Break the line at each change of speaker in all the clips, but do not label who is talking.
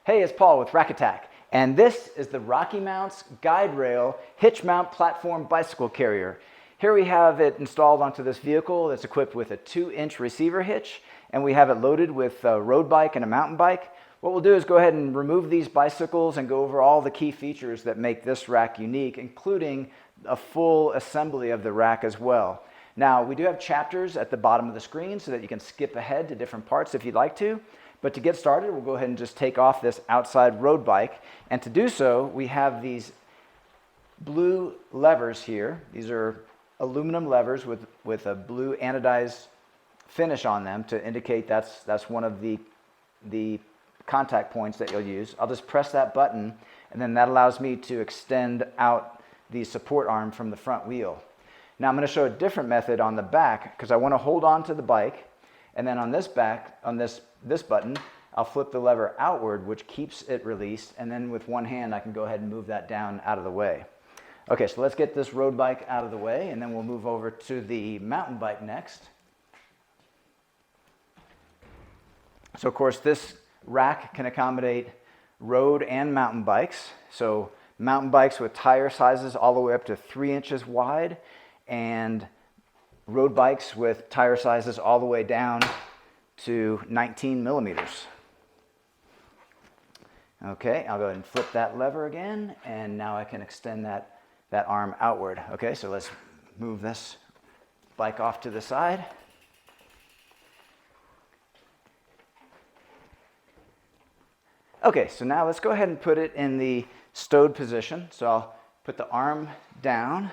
Hey, it's Paul with Rack Attack, and this is the RockyMounts GuideRail hitch mount platform bicycle carrier. Here we have it installed onto this vehicle that's equipped with a 2-inch receiver hitch, and we have it loaded with a road bike and a mountain bike. What we'll do is go ahead and remove these bicycles and go over all the key features that make this rack unique, including a full assembly of the rack as well. Now, we do have chapters at the bottom of the screen so that you can skip ahead to different parts if you'd like to. But to get started, we'll go ahead and just take off this outside road bike. And to do so, we have these blue levers here. These are aluminum levers with a blue anodized finish on them to indicate that's one of the contact points that you'll use. I'll just press that button, and then that allows me to extend out the support arm from the front wheel. Now I'm going to show a different method on the back because I want to hold on to the bike, and then on this button, I'll flip the lever outward, which keeps it released, and then with one hand I can go ahead and move that down out of the way. Okay, so let's get this road bike out of the way, and then we'll move over to the mountain bike next. So of course this rack can accommodate road and mountain bikes. So mountain bikes with tire sizes all the way up to 3 inches wide, and road bikes with tire sizes all the way down to 19 millimeters. Okay, I'll go ahead and flip that lever again, and now I can extend that arm outward. Okay, so let's move this bike off to the side. Okay, so now let's go ahead and put it in the stowed position. So I'll put the arm down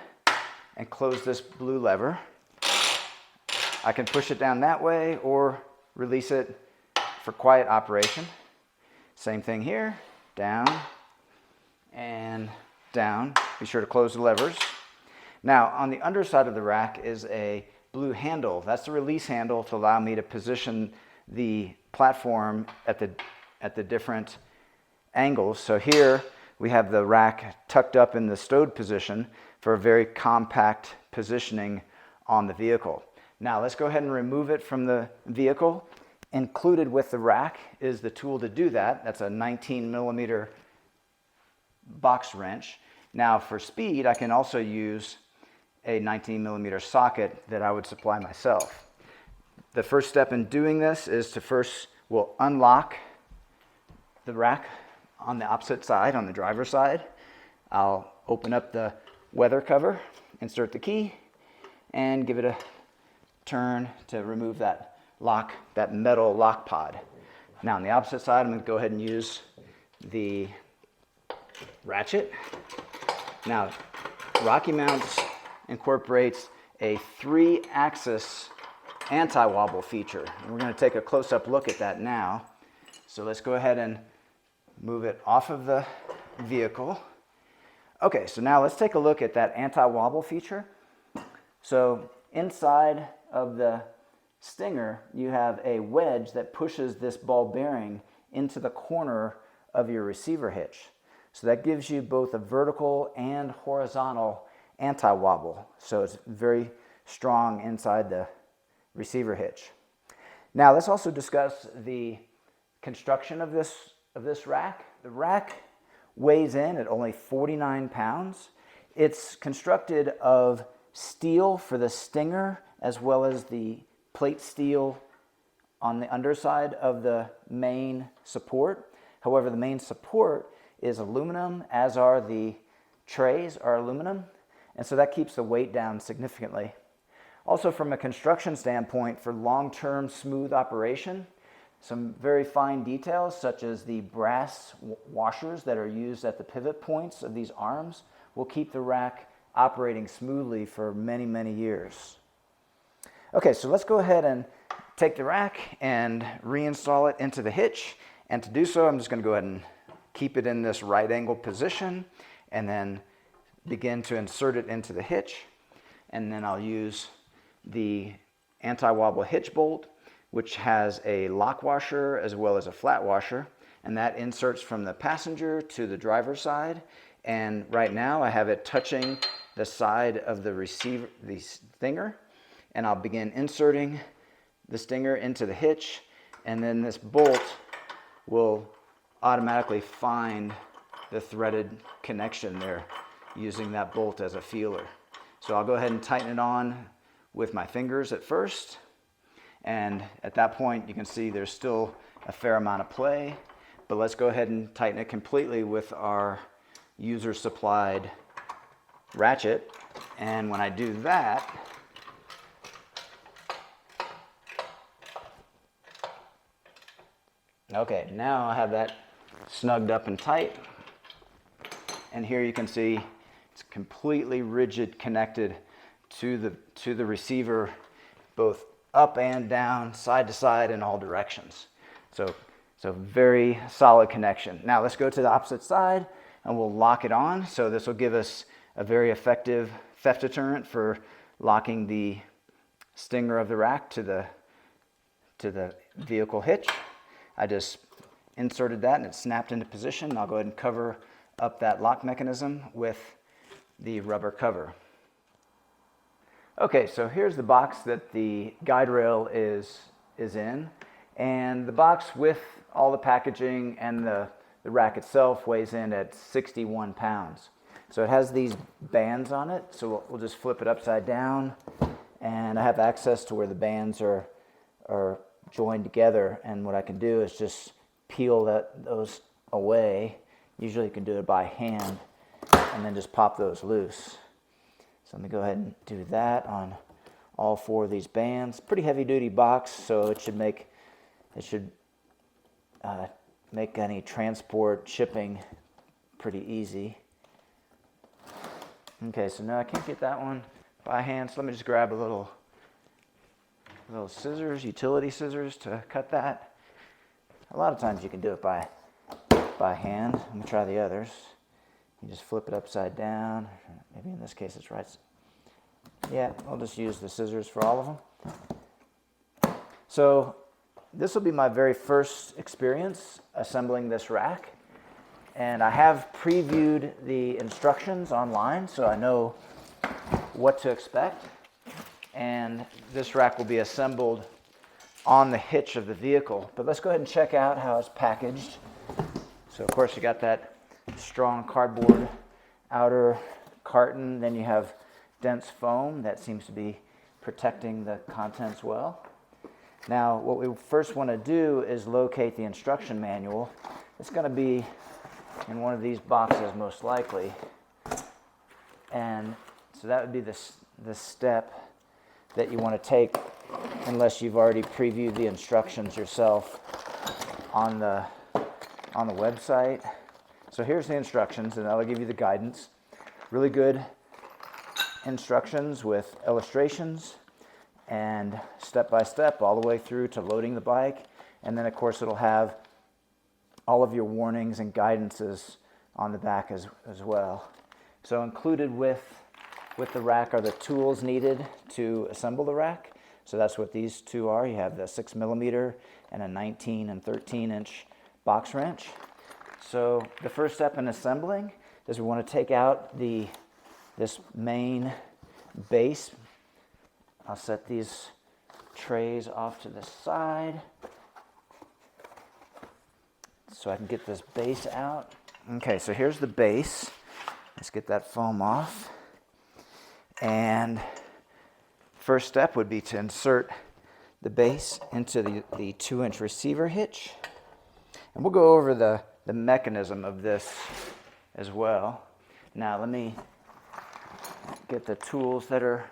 and close this blue lever. I can push it down that way or release it for quiet operation. Same thing here, down and down. Be sure to close the levers. Now on the underside of the rack is a blue handle. That's the release handle to allow me to position the platform at the different angles. So here we have the rack tucked up in the stowed position for a very compact positioning on the vehicle. Now let's go ahead and remove it from the vehicle. Included with the rack is the tool to do that. That's a 19 millimeter box wrench. Now for speed, I can also use a 19 millimeter socket that I would supply myself. The first step in doing this is to we'll unlock the rack on the opposite side, on the driver's side. I'll open up the weather cover, insert the key, and give it a turn to remove that metal lock pod. Now on the opposite side, I'm going to go ahead and use the ratchet. Now RockyMounts incorporates a 3-axis anti-wobble feature, and we're going to take a close-up look at that now. So let's go ahead and move it off of the vehicle. Okay, so now let's take a look at that anti-wobble feature. So inside of the stinger, you have a wedge that pushes this ball bearing into the corner of your receiver hitch. So that gives you both a vertical and horizontal anti-wobble. So it's very strong inside the receiver hitch. Now let's also discuss the construction of this rack. The rack weighs in at only 49 pounds. It's constructed of steel for the stinger as well as the plate steel on the underside of the main support. However, the main support is aluminum, as are the trays are aluminum, and so that keeps the weight down significantly. Also, from a construction standpoint, for long-term smooth operation, some very fine details such as the brass washers that are used at the pivot points of these arms will keep the rack operating smoothly for many, many years. Okay, so let's go ahead and take the rack and reinstall it into the hitch. And to do so, I'm just going to go ahead and keep it in this right angle position and then begin to insert it into the hitch. And then I'll use the anti-wobble hitch bolt, which has a lock washer as well as a flat washer, and that inserts from the passenger to the driver's side. And right now I have it touching the side of the stinger, and I'll begin inserting the stinger into the hitch, and then this bolt will automatically find the threaded connection there using that bolt as a feeler. So I'll go ahead and tighten it on with my fingers at first. And at that point, you can see there's still a fair amount of play, but let's go ahead and tighten it completely with our user supplied ratchet. And when I do that, okay, now I have that snugged up and tight. And here you can see it's completely rigid connected to the receiver, both up and down, side to side, in all directions. So very solid connection. Now let's go to the opposite side and we'll lock it on. So this will give us a very effective theft deterrent for locking the stinger of the rack to the vehicle hitch. I just inserted that and it snapped into position. I'll go ahead and cover up that lock mechanism with the rubber cover. Okay, so here's the box that the guide rail is in, and the box with all the packaging and the rack itself weighs in at 61 pounds. So it has these bands on it, so we'll just flip it upside down, and I have access to where the bands are joined together, and what I can do is just peel those away. Usually you can do it by hand and then just pop those loose. So let me go ahead and do that on all four of these bands. Pretty heavy duty box, so it should make any transport shipping pretty easy. Okay, so now I can't get that one by hand, so let me just grab a little scissors, utility scissors, to cut that. A lot of times you can do it by hand. Let me try the others. You just flip it upside down. Maybe in this case it's right. Yeah, I'll just use the scissors for all of them. So this will be my very first experience assembling this rack. And I have previewed the instructions online, so I know what to expect. And this rack will be assembled on the hitch of the vehicle. But let's go ahead and check out how it's packaged. So of course you got that strong cardboard outer carton, then you have dense foam that seems to be protecting the contents well. Now what we first want to do is locate the instruction manual. It's going to be in one of these boxes most likely, and so that would be the step that you want to take unless you've already previewed the instructions yourself on the website. So here's the instructions, and that'll give you the guidance. Really good instructions with illustrations and step-by-step all the way through to loading the bike. And then of course it'll have all of your warnings and guidances on the back as well. So included with the rack are the tools needed to assemble the rack. So that's what these two are. You have the 6mm and a 19 and 13-inch box wrench. So the first step in assembling is we want to take out this main base. I'll set these trays off to the side so I can get this base out. Okay, so here's the base. Let's get that foam off. And first step would be to insert the base into the 2-inch receiver hitch. And we'll go over the mechanism of this as well. Now let me get the tools that are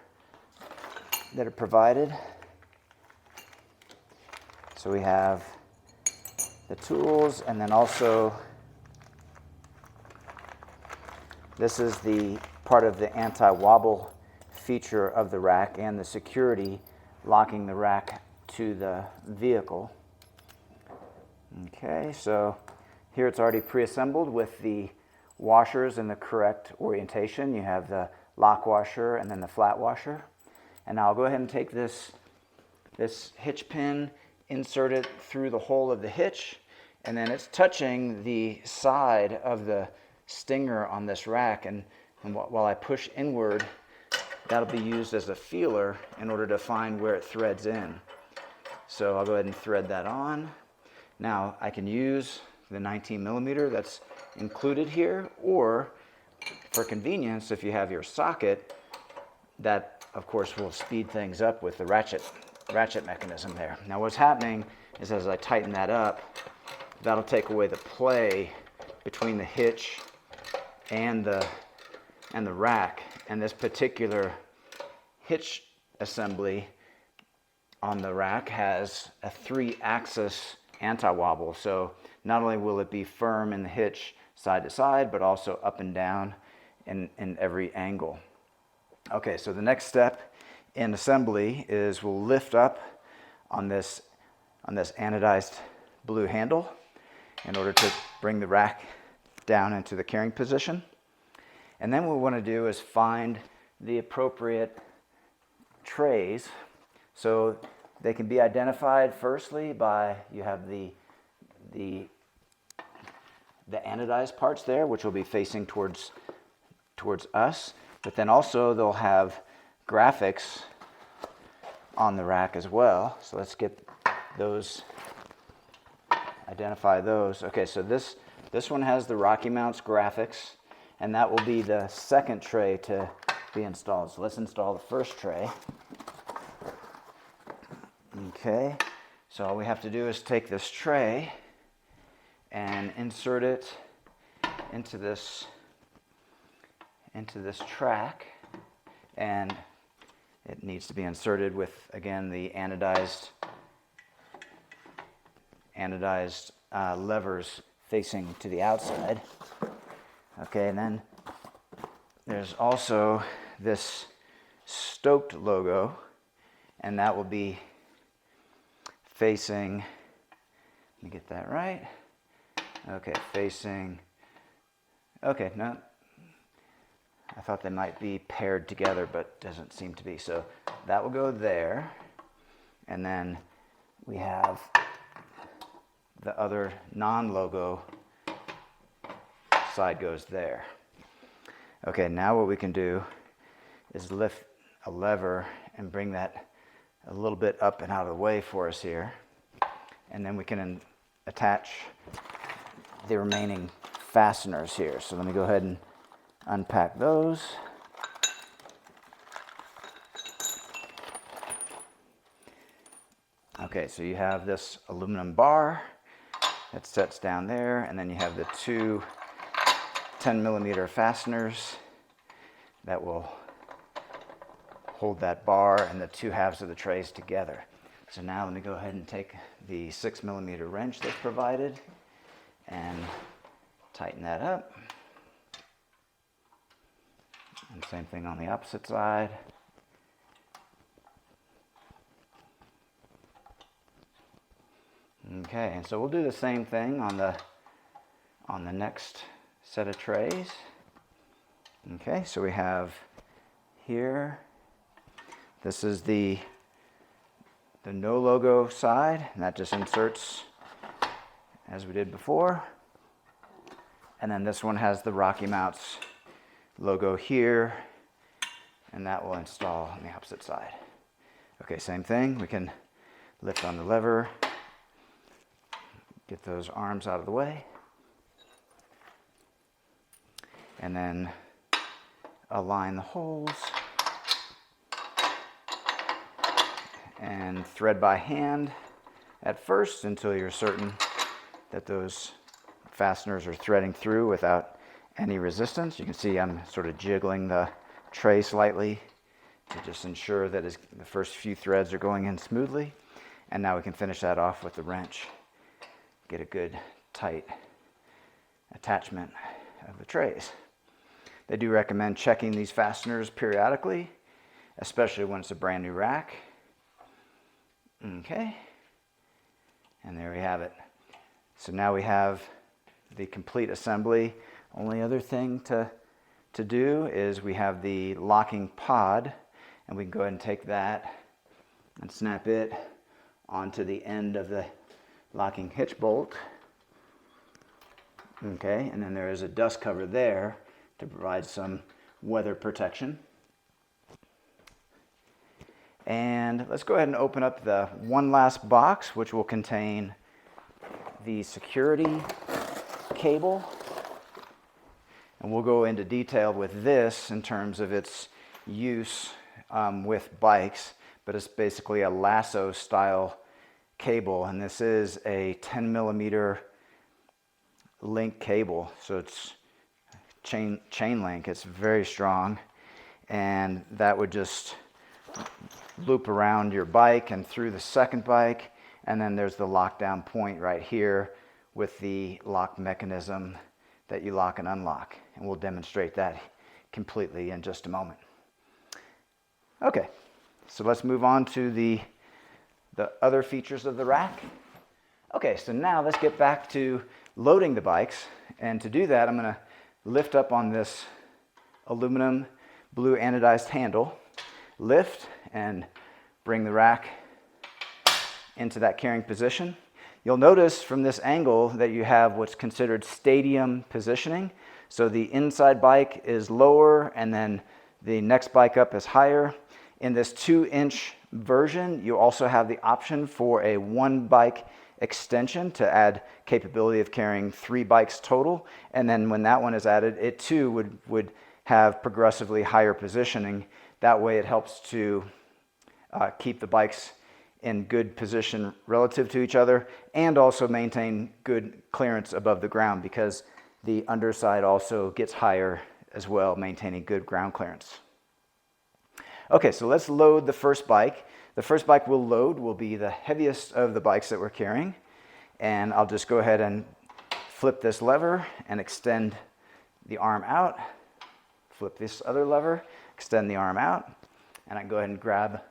provided. So we have the tools, and then also this is the part of the anti-wobble feature of the rack and the security locking the rack to the vehicle. Okay, so here it's already pre-assembled with the washers in the correct orientation. You have the lock washer and then the flat washer. And now I'll go ahead and take this hitch pin, insert it through the hole of the hitch, and then it's touching the side of the stinger on this rack. And while I push inward, that'll be used as a feeler in order to find where it threads in. So I'll go ahead and thread that on. Now I can use the 19 millimeter that's included here, or for convenience, if you have your socket, that of course will speed things up with the ratchet mechanism there. Now what's happening is as I tighten that up, that'll take away the play between the hitch and the rack. And this particular hitch assembly on the rack has a 3-axis anti-wobble. So not only will it be firm in the hitch side to side, but also up and down in every angle. Okay, so the next step in assembly is we'll lift up on this anodized blue handle in order to bring the rack down into the carrying position. And then what we want to do is find the appropriate trays. So they can be identified firstly by, you have the anodized parts there, which will be facing towards us, but then also they'll have graphics on the rack as well. So let's get those, identify those. Okay, so this one has the RockyMounts graphics, and that will be the second tray to be installed. So let's install the first tray. Okay, so all we have to do is take this tray and insert it into this track, and it needs to be inserted with, again, the anodized levers facing to the outside. Okay, and then there's also this stoked logo, and that will be facing, let me get that right. Okay, facing, okay, no, I thought they might be paired together, but doesn't seem to be. So that will go there, and then we have the other non-logo side goes there. Okay, now what we can do is lift a lever and bring that a little bit up and out of the way for us here, and then we can attach the remaining fasteners here. So let me go ahead and unpack those. Okay, so you have this aluminum bar that sets down there, and then you have the two 10 millimeter fasteners that will hold that bar and the two halves of the trays together. So now let me go ahead and take the 6 millimeter wrench that's provided and tighten that up. And same thing on the opposite side. Okay, and so we'll do the same thing on the next set of trays. Okay, so we have here, this is the no logo side, and that just inserts as we did before. And then this one has the RockyMounts logo here, and that will install on the opposite side. Okay, same thing, we can lift on the lever, get those arms out of the way, and then align the holes and thread by hand at first until you're certain that those fasteners are threading through without any resistance. You can see I'm sort of jiggling the tray slightly to just ensure that the first few threads are going in smoothly. And now we can finish that off with the wrench. Get a good tight attachment of the trays. They do recommend checking these fasteners periodically, especially when it's a brand new rack. Okay, and there we have it. So now we have the complete assembly. Only other thing to do is we have the locking pod, and we can go ahead and take that and snap it onto the end of the locking hitch bolt. Okay, and then there is a dust cover there to provide some weather protection. And let's go ahead and open up the one last box, which will contain the security cable, and we'll go into detail with this in terms of its use with bikes, but it's basically a lasso style cable, and this is a 10 millimeter link cable, so it's chain link. It's very strong, and that would just loop around your bike and through the second bike, and then there's the lockdown point right here with the lock mechanism that you lock and unlock, and we'll demonstrate that completely in just a moment. Okay, so let's move on to the other features of the rack. Okay, so now let's get back to loading the bikes, and to do that I'm going to lift up on this aluminum blue anodized handle, lift and bring the rack into that carrying position. You'll notice from this angle that you have what's considered stadium positioning. So the inside bike is lower and then the next bike up is higher. In this 2-inch version, you also have the option for a 1-bike extension to add capability of carrying 3 bikes total. And then when that one is added, it too would have progressively higher positioning. That way it helps to keep the bikes in good position relative to each other and also maintain good clearance above the ground, because the underside also gets higher as well, maintaining good ground clearance. Okay, so let's load the first bike. The first bike we'll load will be the heaviest of the bikes that we're carrying, and I'll just go ahead and flip this lever and extend the arm out. Flip this other lever, extend the arm out, and I can go ahead and grab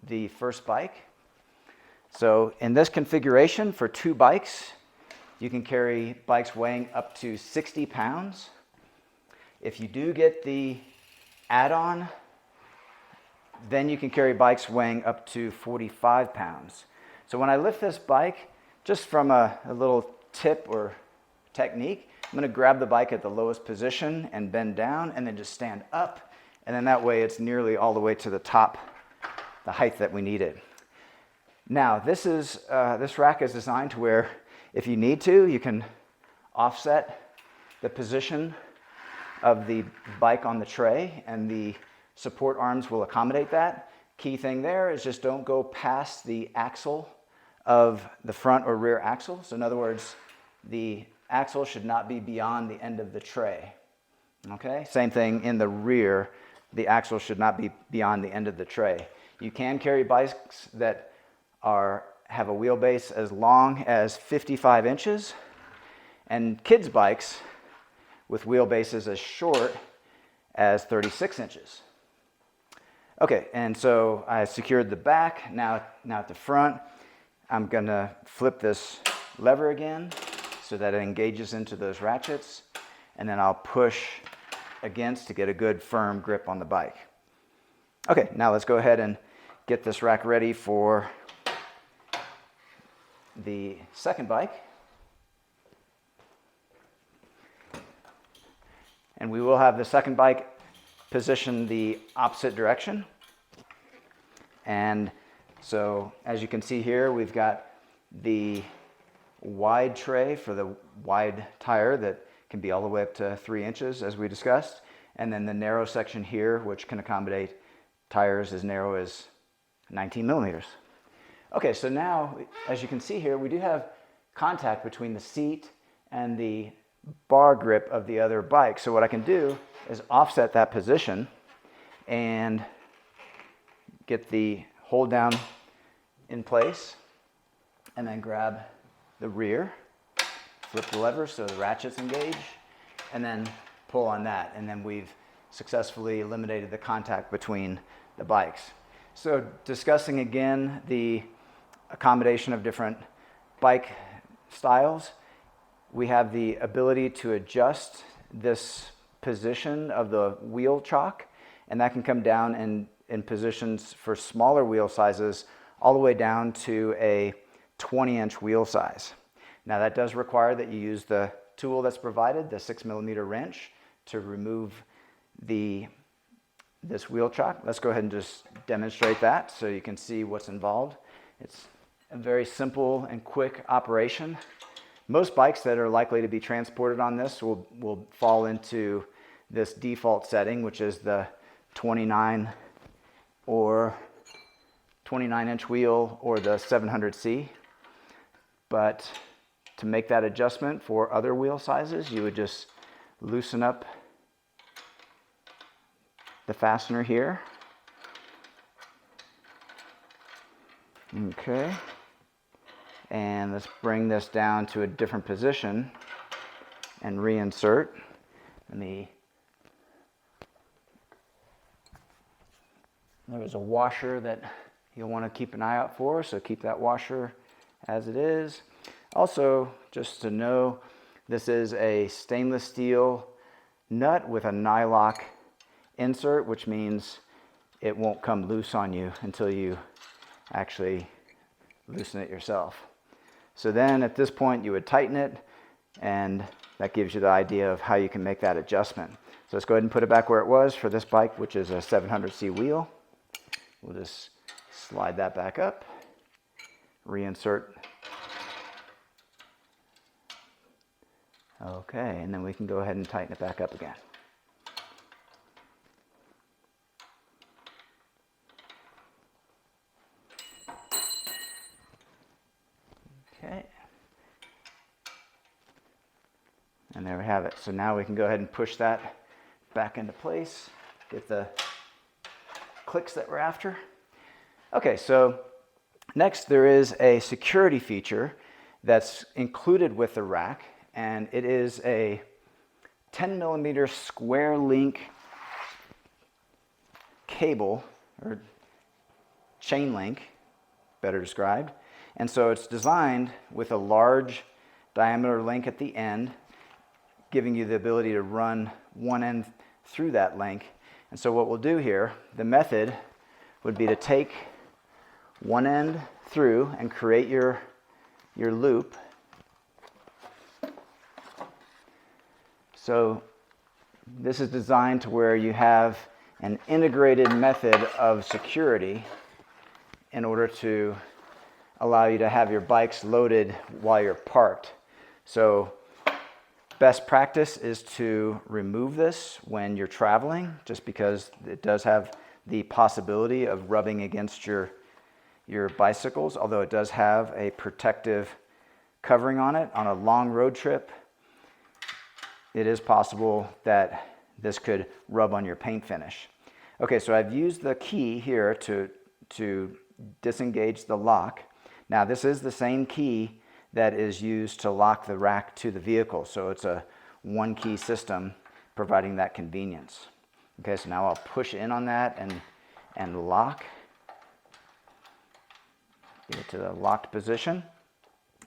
the first bike. So in this configuration for 2 bikes, you can carry bikes weighing up to 60 pounds. If you do get the add-on, then you can carry bikes weighing up to 45 pounds. So when I lift this bike, just from a little tip or technique, I'm going to grab the bike at the lowest position and bend down and then just stand up, and then that way it's nearly all the way to the top, the height that we needed. Now this rack is designed to where if you need to, you can offset the position of the bike on the tray, and the support arms will accommodate that. Key thing there is just don't go past the axle of the front or rear axle. So in other words, the axle should not be beyond the end of the tray. Okay, same thing in the rear, the axle should not be beyond the end of the tray. You can carry bikes that have a wheelbase as long as 55 inches, and kids' bikes with wheelbases as short as 36 inches. Okay, and so I secured the back. Now at the front, I'm gonna flip this lever again so that it engages into those ratchets, and then I'll push against to get a good firm grip on the bike. Okay, now let's go ahead and get this rack ready for the second bike. And we will have the second bike positioned the opposite direction. And so as you can see here, we've got the wide tray for the wide tire that can be all the way up to 3 inches, as we discussed. And then the narrow section here, which can accommodate tires as narrow as 19 millimeters. Okay, so now, as you can see here, we do have contact between the seat and the bar grip of the other bike. So what I can do is offset that position and get the hold down in place, and then grab the rear, flip the lever so the ratchets engage, and then pull on that, and then we've successfully eliminated the contact between the bikes. So discussing again the accommodation of different bike styles, we have the ability to adjust this position of the wheel chock, and that can come down in positions for smaller wheel sizes all the way down to a 20-inch wheel size. Now that does require that you use the tool that's provided, the 6mm wrench, to remove this wheel chock. Let's go ahead and just demonstrate that so you can see what's involved. It's a very simple and quick operation. Most bikes that are likely to be transported on this will fall into this default setting, which is the 29 or 29-inch wheel or the 700C. But to make that adjustment for other wheel sizes, you would just loosen up the fastener here. Okay. And let's bring this down to a different position and reinsert. There's a washer that you'll want to keep an eye out for, so keep that washer as it is. Also, just to know, this is a stainless steel nut with a nylock insert, which means it won't come loose on you until you actually loosen it yourself. So then at this point you would tighten it, and that gives you the idea of how you can make that adjustment. So let's go ahead and put it back where it was for this bike, which is a 700C wheel. We'll just slide that back up, reinsert. Okay, and then we can go ahead and tighten it back up again. Okay. And there we have it. So now we can go ahead and push that back into place, get the clicks that we're after. Okay, so next there is a security feature that's included with the rack, and it is a 10mm square link cable, or chain link, better described. And so it's designed with a large diameter link at the end, giving you the ability to run one end through that link. And so what we'll do here, the method would be to take one end through and create your loop. So this is designed to where you have an integrated method of security in order to allow you to have your bikes loaded while you're parked. So best practice is to remove this when you're traveling, just because it does have the possibility of rubbing against your bicycles, although it does have a protective covering on it. On a long road trip, it is possible that this could rub on your paint finish. Okay, so I've used the key here to disengage the lock. Now this is the same key that is used to lock the rack to the vehicle, so it's a one key system providing that convenience. Okay, so now I'll push in on that and lock. Get it to the locked position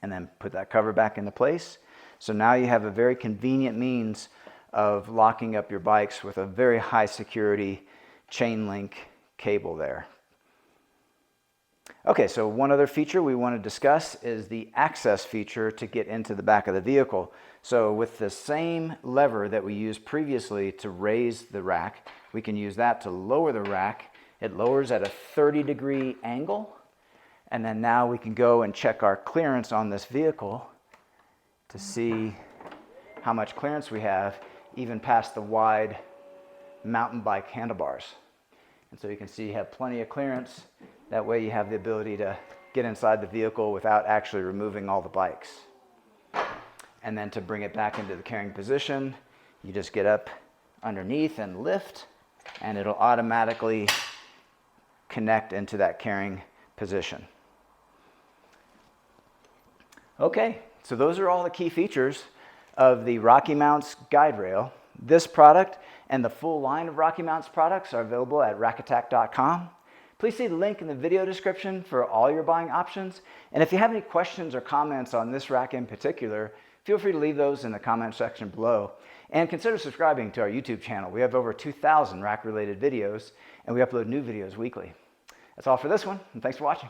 and then put that cover back into place. So now you have a very convenient means of locking up your bikes with a very high security chain link cable there. Okay, so one other feature we want to discuss is the access feature to get into the back of the vehicle. So with the same lever that we used previously to raise the rack, we can use that to lower the rack. It lowers at a 30-degree angle. And then now we can go and check our clearance on this vehicle to see how much clearance we have, even past the wide mountain bike handlebars. And so you can see you have plenty of clearance. That way you have the ability to get inside the vehicle without actually removing all the bikes. And then to bring it back into the carrying position, you just get up underneath and lift, and it'll automatically connect into that carrying position. Okay, so those are all the key features of the RockyMounts GuideRail. This product and the full line of RockyMounts products are available at rackattack.com. Please see the link in the video description for all your buying options. And if you have any questions or comments on this rack in particular, feel free to leave those in the comment section below. And consider subscribing to our YouTube channel. We have over 2,000 rack-related videos, and we upload new videos weekly. That's all for this one, and thanks for watching.